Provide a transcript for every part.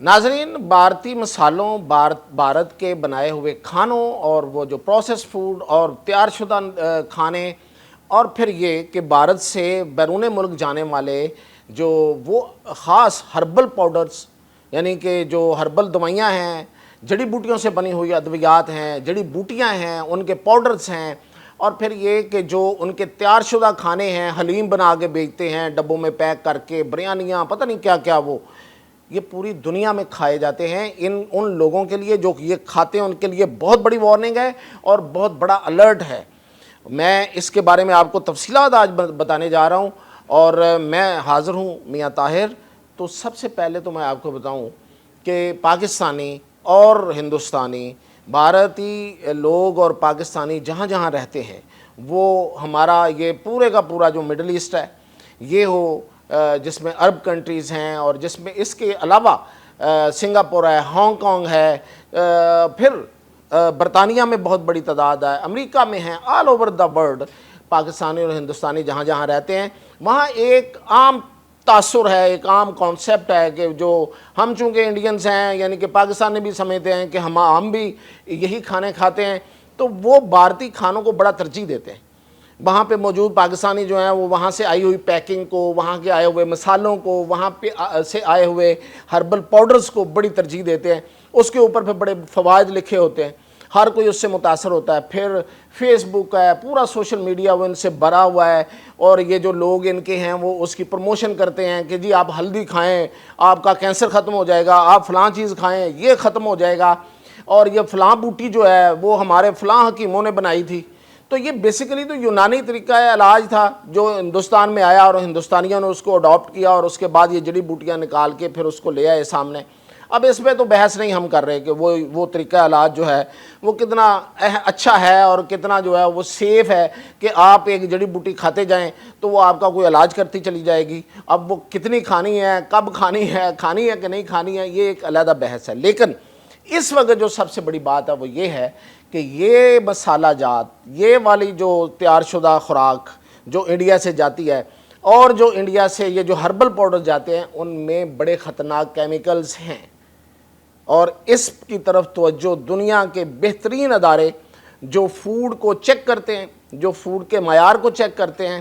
ناظرین، بھارتی مسالوں، بھارت کے بنائے ہوئے کھانوں اور وہ جو پروسیس فوڈ اور تیار شدہ کھانے، اور پھر یہ کہ بھارت سے بیرون ملک جانے والے جو وہ خاص ہربل پاؤڈرز، یعنی کہ جو ہربل دوائیاں ہیں، جڑی بوٹیوں سے بنی ہوئی ادویات ہیں، جڑی بوٹیاں ہیں، ان کے پاؤڈرز ہیں، اور پھر یہ کہ جو ان کے تیار شدہ کھانے ہیں، حلیم بنا کے بیچتے ہیں ڈبوں میں پیک کر کے، بریانیاں، پتہ نہیں کیا کیا، وہ یہ پوری دنیا میں کھائے جاتے ہیں۔ ان لوگوں کے لیے جو یہ کھاتے ہیں ان کے لیے بہت بڑی وارننگ ہے اور بہت بڑا الرٹ ہے۔ میں اس کے بارے میں آپ کو تفصیلات آج بتانے جا رہا ہوں، اور میں حاضر ہوں میاں طاہر۔ تو سب سے پہلے تو میں آپ کو بتاؤں کہ پاکستانی اور ہندوستانی، بھارتی لوگ اور پاکستانی جہاں جہاں رہتے ہیں، وہ ہمارا یہ پورے کا پورا جو مڈل ایسٹ ہے، یہ ہو جس میں عرب کنٹریز ہیں، اور جس میں اس کے علاوہ سنگاپور ہے، ہانگ کانگ ہے، پھر برطانیہ میں بہت بڑی تعداد ہے، امریکہ میں ہیں، all over the world Pakistani اور ہندوستانی جہاں جہاں رہتے ہیں، وہاں ایک عام تاثر ہے، ایک عام کانسیپٹ ہے کہ جو ہم چونکہ انڈینز ہیں، یعنی کہ پاکستانی بھی سمجھتے ہیں کہ ہم بھی یہی کھانے کھاتے ہیں، تو وہ بھارتی کھانوں کو بڑا ترجیح دیتے ہیں۔ وہاں پہ موجود پاکستانی جو ہیں وہ وہاں سے آئی ہوئی پیکنگ کو، وہاں کے آئے ہوئے مسالوں کو، وہاں پہ سے آئے ہوئے ہربل پاؤڈرز کو بڑی ترجیح دیتے ہیں۔ اس کے اوپر پھر بڑے فوائد لکھے ہوتے ہیں، ہر کوئی اس سے متاثر ہوتا ہے۔ پھر فیس بک ہے، پورا سوشل میڈیا وہ ان سے بھرا ہوا ہے، اور یہ جو لوگ ان کے ہیں وہ اس کی پروموشن کرتے ہیں کہ جی آپ ہلدی کھائیں، آپ کا کینسر ختم ہو جائے گا، آپ فلاں چیز کھائیں یہ ختم ہو جائے گا، اور یہ فلاں بوٹی جو ہے وہ ہمارے فلاں حکیموں نے بنائی تھی۔ تو یہ بیسیکلی تو یونانی طریقہ علاج تھا جو ہندوستان میں آیا، اور ہندوستانیوں نے اس کو اڈاپٹ کیا، اور اس کے بعد یہ جڑی بوٹیاں نکال کے پھر اس کو لے آئے سامنے۔ اب اس پہ تو بحث نہیں ہم کر رہے کہ وہ طریقہ علاج جو ہے وہ کتنا اچھا ہے اور کتنا جو ہے وہ سیف ہے کہ آپ ایک جڑی بوٹی کھاتے جائیں تو وہ آپ کا کوئی علاج کرتی چلی جائے گی۔ اب وہ کتنی کھانی ہے، کب کھانی ہے کہ نہیں کھانی ہے، یہ ایک علیحدہ بحث ہے۔ لیکن اس وقت جو سب سے بڑی بات ہے وہ یہ ہے کہ یہ مسالہ جات، یہ والی جو تیار شدہ خوراک جو انڈیا سے جاتی ہے، اور جو انڈیا سے یہ جو ہربل پاؤڈر جاتے ہیں، ان میں بڑے خطرناک کیمیکلز ہیں، اور اس کی طرف توجہ دنیا کے بہترین ادارے جو فوڈ کو چیک کرتے ہیں، جو فوڈ کے معیار کو چیک کرتے ہیں،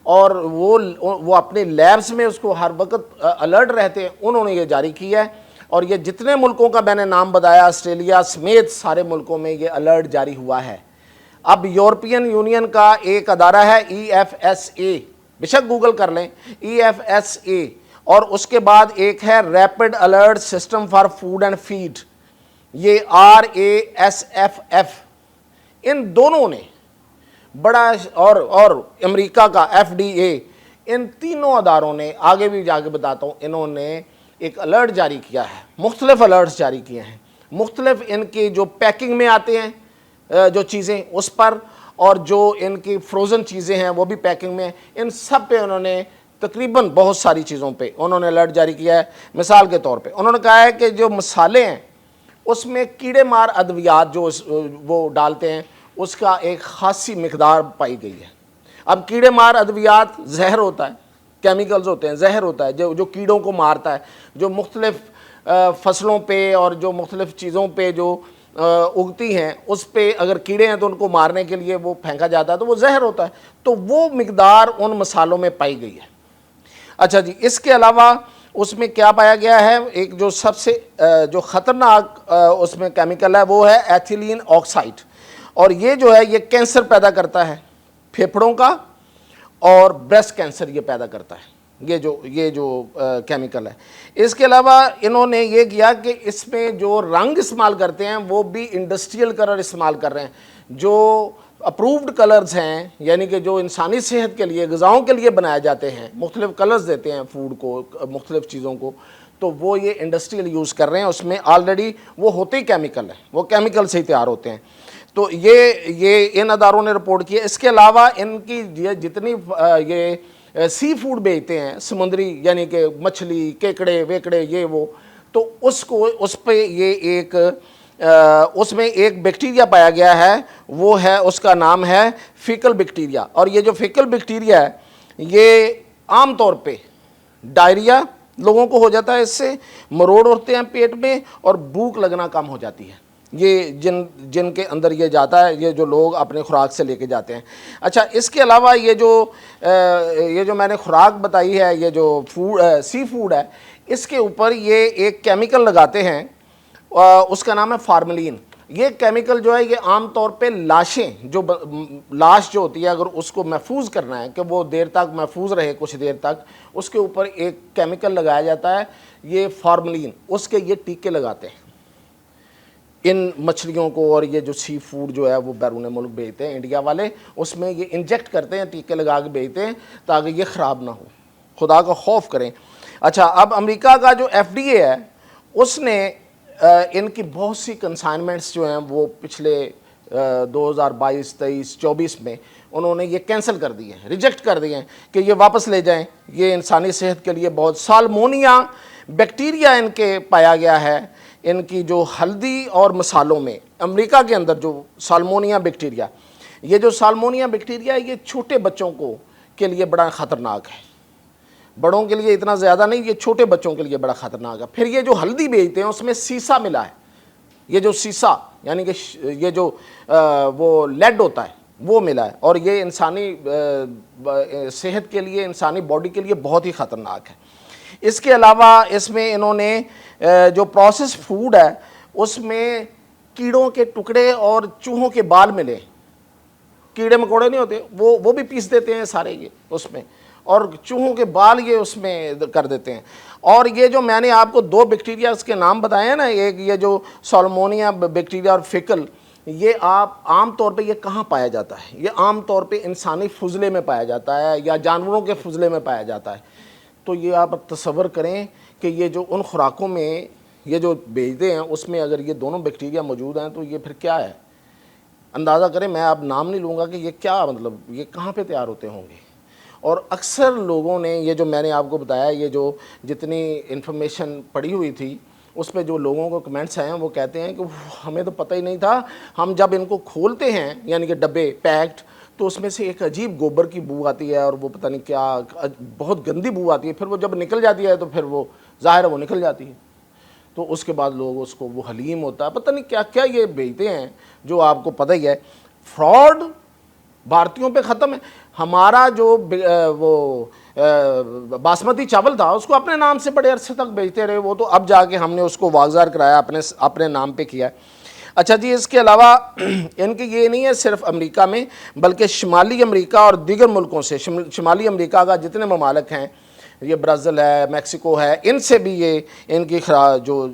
اور وہ اپنے لیبز میں اس کو ہر وقت الرٹ رہتے ہیں، انہوں نے یہ جاری کیا ہے۔ اور یہ جتنے ملکوں کا میں نے نام بتایا، آسٹریلیا سمیت سارے ملکوں میں یہ الرٹ جاری ہوا ہے۔ اب یورپین یونین کا ایک ادارہ ہے EFSA، بے شک گوگل کر لیں EFSA، اور اس کے بعد ایک ہے rapid alert system for food and feed, یہ RASFF۔ ان دونوں نے بڑا، اور امریکہ کا FDA، ان تینوں اداروں نے، آگے بھی جا کے بتاتا ہوں، انہوں نے ایک الرٹ جاری کیا ہے، مختلف الرٹس جاری کیے ہیں، مختلف ان کی جو پیکنگ میں آتے ہیں جو چیزیں اس پر، اور جو ان کی فروزن چیزیں ہیں وہ بھی پیکنگ میں، ان سب پہ انہوں نے تقریباً بہت ساری چیزوں پہ انہوں نے الرٹ جاری کیا ہے۔ مثال کے طور پہ انہوں نے کہا ہے کہ جو مسالے ہیں اس میں کیڑے مار ادویات جو وہ ڈالتے ہیں اس کا ایک خاصی مقدار پائی گئی ہے۔ اب کیڑے مار ادویات زہر ہوتا ہے، کیمیکلز ہوتے ہیں، زہر ہوتا ہے جو کیڑوں کو مارتا ہے، جو مختلف فصلوں پہ اور جو مختلف چیزوں پہ جو اگتی ہیں اس پہ اگر کیڑے ہیں تو ان کو مارنے کے لیے وہ پھینکا جاتا ہے تو وہ زہر ہوتا ہے، تو وہ مقدار ان مسالوں میں پائی گئی ہے۔ اچھا جی، اس کے علاوہ اس میں کیا پایا گیا ہے، ایک جو سب سے جو خطرناک اس میں کیمیکل ہے وہ ہے ایتھیلین آکسائڈ، اور یہ جو ہے یہ کینسر پیدا کرتا ہے، پھیپھڑوں کا اور بریسٹ کینسر یہ پیدا کرتا ہے، یہ جو کیمیکل ہے۔ اس کے علاوہ انہوں نے یہ کیا کہ اس میں جو رنگ استعمال کرتے ہیں وہ بھی انڈسٹریل کلر استعمال کر رہے ہیں، جو اپرووڈ کلرز ہیں، یعنی کہ جو انسانی صحت کے لیے، غذاؤں کے لیے بنائے جاتے ہیں، مختلف کلرز دیتے ہیں فوڈ کو، مختلف چیزوں کو، تو وہ یہ انڈسٹریل یوز کر رہے ہیں، اس میں آلریڈی وہ ہوتے ہی کیمیکل ہیں، وہ کیمیکل سے ہی تیار ہوتے ہیں۔ تو یہ ان اداروں نے رپورٹ کیا۔ اس کے علاوہ ان کی جتنی یہ سی فوڈ بیچتے ہیں، سمندری، یعنی کہ مچھلی، کیکڑے ویکڑے یہ وہ، تو اس پہ یہ ایک اس میں ایک بیکٹیریا پایا گیا ہے، وہ ہے، اس کا نام ہے فیکل بیکٹیریا، اور یہ جو فیکل بیکٹیریا ہے یہ عام طور پہ ڈائریا لوگوں کو ہو جاتا ہے اس سے، مروڑ ہوتے ہیں پیٹ میں اور بھوک لگنا کم ہو جاتی ہے، یہ جن کے اندر یہ جاتا ہے، یہ جو لوگ اپنے خوراک سے لے کے جاتے ہیں۔ اچھا، اس کے علاوہ یہ جو میں نے خوراک بتائی ہے، یہ جو سی فوڈ ہے، اس کے اوپر یہ ایک کیمیکل لگاتے ہیں، اس کا نام ہے فارملین۔ یہ کیمیکل جو ہے یہ عام طور پہ لاشیں، لاش جو ہوتی ہے، اگر اس کو محفوظ کرنا ہے کہ وہ دیر تک محفوظ رہے، کچھ دیر تک، اس کے اوپر ایک کیمیکل لگایا جاتا ہے، یہ فارملین، اس کے یہ ٹیکے لگاتے ہیں ان مچھلیوں کو، اور یہ جو سی فوڈ جو ہے وہ بیرون ملک بھیجتے ہیں انڈیا والے، اس میں یہ انجیکٹ کرتے ہیں، ٹیکے لگا کے بھیجتے ہیں تاکہ یہ خراب نہ ہو، خدا کا خوف کریں۔ اچھا، اب امریکہ کا جو FDA ہے، اس نے ان کی بہت سی کنسائنمنٹس جو ہیں وہ پچھلے 2022 23 24 میں انہوں نے یہ کینسل کر دی ہیں، ریجیکٹ کر دی ہیں کہ یہ واپس لے جائیں، یہ انسانی صحت کے لیے بہت، سالمونیا بیکٹیریا ان کے پایا گیا ہے، ان کی جو ہلدی اور مسالوں میں، امریکہ کے اندر جو سالمونیا بیکٹیریا، یہ جو سالمونیا بیکٹیریا ہے، یہ چھوٹے بچوں کے لیے بڑا خطرناک ہے، بڑوں کے لیے اتنا زیادہ نہیں، یہ چھوٹے بچوں کے لیے بڑا خطرناک ہے۔ پھر یہ جو ہلدی بیچتے ہیں اس میں سیسا ملا ہے، یہ جو سیسا یعنی کہ یہ جو وہ لیڈ ہوتا ہے وہ ملا ہے، اور یہ انسانی صحت کے لیے، انسانی باڈی کے لیے بہت ہی خطرناک ہے۔ اس کے علاوہ اس میں انہوں نے جو پروسیس فوڈ ہے اس میں کیڑوں کے ٹکڑے اور چوہوں کے بال ملے، کیڑے مکوڑے نہیں ہوتے، وہ بھی پیس دیتے ہیں سارے یہ اس میں، اور چوہوں کے بال یہ اس میں کر دیتے ہیں۔ اور یہ جو میں نے آپ کو 2 بیکٹیریا اس کے نام بتائے ہیں نا، ایک یہ جو سالمونیا بیکٹیریا اور فیکل، یہ عام طور پہ یہ کہاں پایا جاتا ہے؟ یہ عام طور پہ انسانی فضلے میں پایا جاتا ہے یا جانوروں کے فضلے میں پایا جاتا ہے۔ تو یہ آپ تصور کریں کہ یہ جو ان خوراکوں میں یہ جو بیچتے ہیں اس میں اگر یہ دونوں بیکٹیریا موجود ہیں تو یہ پھر کیا ہے؟ اندازہ کریں، میں اب نام نہیں لوں گا کہ یہ کیا، مطلب یہ کہاں پہ تیار ہوتے ہوں گے۔ اور اکثر لوگوں نے یہ جو میں نے آپ کو بتایا، یہ جو جتنی انفارمیشن پڑی ہوئی تھی اس پہ جو لوگوں کو کمنٹس آئے ہیں وہ کہتے ہیں کہ ہمیں تو پتہ ہی نہیں تھا، ہم جب ان کو کھولتے ہیں یعنی کہ ڈبے پیکڈ، تو اس میں سے ایک عجیب گوبر کی بو آتی ہے اور وہ پتہ نہیں کیا، بہت گندی بو آتی ہے، پھر وہ جب نکل جاتی ہے تو پھر وہ ظاہر ہے وہ نکل جاتی ہے، تو اس کے بعد لوگ اس کو، وہ حلیم ہوتا ہے، پتہ نہیں کیا کیا یہ بیچتے ہیں جو آپ کو پتہ ہی ہے۔ فراڈ بھارتیوں پہ ختم ہے۔ ہمارا جو وہ باسمتی چاول تھا اس کو اپنے نام سے بڑے عرصے تک بیچتے رہے، وہ تو اب جا کے ہم نے اس کو واگزار کرایا، اپنے نام پہ کیا ہے۔ اچھا جی، اس کے علاوہ ان کی یہ نہیں ہے صرف امریکہ میں، بلکہ شمالی امریکہ اور دیگر ملکوں سے، شمالی امریکہ کا جتنے ممالک ہیں، یہ برازیل ہے، میکسیکو ہے، ان سے بھی یہ ان کی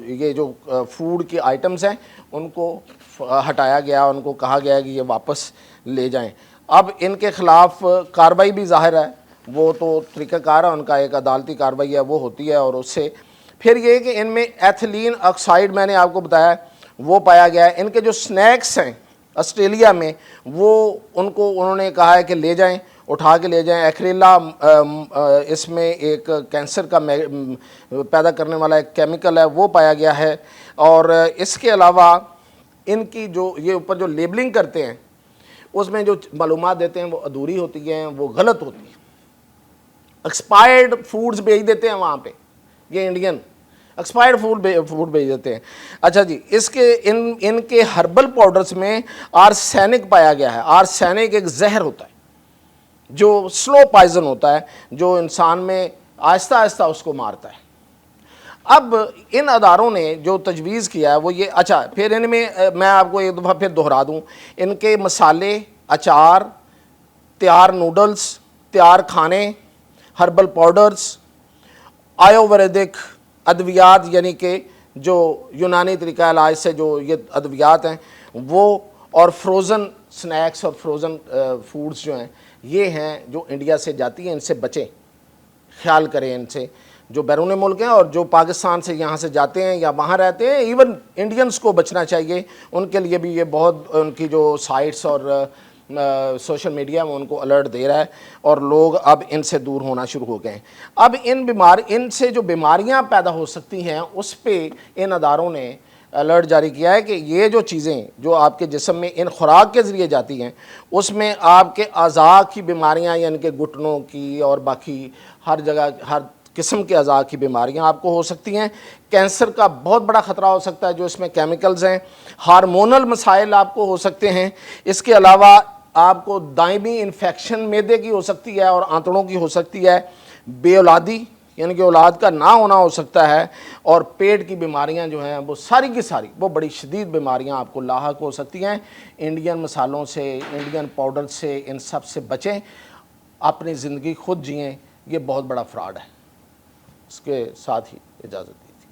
یہ جو فوڈ کی آئٹمز ہیں ان کو ہٹایا گیا، ان کو کہا گیا کہ یہ واپس لے جائیں۔ اب ان کے خلاف کارروائی بھی ظاہر ہے، وہ تو طریقہ کار ہے ان کا، ایک عدالتی کارروائی ہے وہ ہوتی ہے، اور اس سے پھر یہ کہ ان میں ایتھلین آکسائڈ میں نے آپ کو بتایا وہ پایا گیا ہے۔ ان کے جو سنیکس ہیں آسٹریلیا میں، وہ انہوں نے کہا ہے کہ لے جائیں، اٹھا کے لے جائیں۔ ایکریلا اس میں ایک کینسر کا پیدا کرنے والا ایک کیمیکل ہے وہ پایا گیا ہے، اور اس کے علاوہ ان کی جو یہ اوپر جو لیبلنگ کرتے ہیں اس میں جو معلومات دیتے ہیں وہ ادھوری ہوتی ہیں، وہ غلط ہوتی ہیں، ایکسپائرڈ فوڈز بھیج دیتے ہیں وہاں پہ، یہ انڈین ایکسپائرڈ فوڈ بھیج دیتے ہیں۔ اچھا جی، ان کے ہربل پاؤڈرز میں آرسینک پایا گیا ہے۔ آرسینک ایک زہر ہوتا ہے جو سلو پائزن ہوتا ہے، جو انسان میں آہستہ آہستہ اس کو مارتا ہے۔ اب ان اداروں نے جو تجویز کیا ہے وہ یہ، اچھا پھر ان میں آپ کو ایک دفعہ پھر دہرا دوں، ان کے مسالے، اچار، تیار نوڈلز، تیار کھانے، ہربل پاؤڈرز، آیورویدک ادویات یعنی کہ جو یونانی طریقہ علاج سے جو یہ ادویات ہیں وہ، اور فروزن سنیکس اور فروزن فوڈز جو ہیں یہ ہیں جو انڈیا سے جاتی ہیں، ان سے بچیں، خیال کریں ان سے، جو بیرون ملک ہیں اور جو پاکستان سے یہاں سے جاتے ہیں یا وہاں رہتے ہیں، ایون انڈینز کو بچنا چاہیے، ان کے لیے بھی یہ بہت، ان کی جو سائٹس اور سوشل میڈیا میں ان کو الرٹ دے رہا ہے، اور لوگ اب ان سے دور ہونا شروع ہو گئے ہیں۔ اب ان سے جو بیماریاں پیدا ہو سکتی ہیں اس پہ ان اداروں نے الرٹ جاری کیا ہے کہ یہ جو چیزیں جو آپ کے جسم میں ان خوراک کے ذریعے جاتی ہیں اس میں آپ کے اعضاء کی بیماریاں یعنی کہ گھٹنوں کی اور باقی ہر جگہ ہر قسم کے اعضاء کی بیماریاں آپ کو ہو سکتی ہیں. کینسر کا بہت بڑا خطرہ ہو سکتا ہے جو اس میں کیمیکلز ہیں. ہارمونل مسائل آپ کو ہو سکتے ہیں. اس کے علاوہ آپ کو دائمی انفیکشن معدے کی ہو سکتی ہے اور آنتڑوں کی ہو سکتی ہے. بے اولادی یعنی کہ اولاد کا نہ ہونا ہو سکتا ہے. اور پیٹ کی بیماریاں جو ہیں وہ ساری کی ساری وہ بڑی شدید بیماریاں آپ کو لاحق ہو سکتی ہیں. انڈین مسالوں سے، انڈین پاؤڈر سے، ان سب سے بچیں. اپنی زندگی خود جئیں. یہ بہت بڑا فراڈ ہے. اس کے ساتھ ہی اجازت.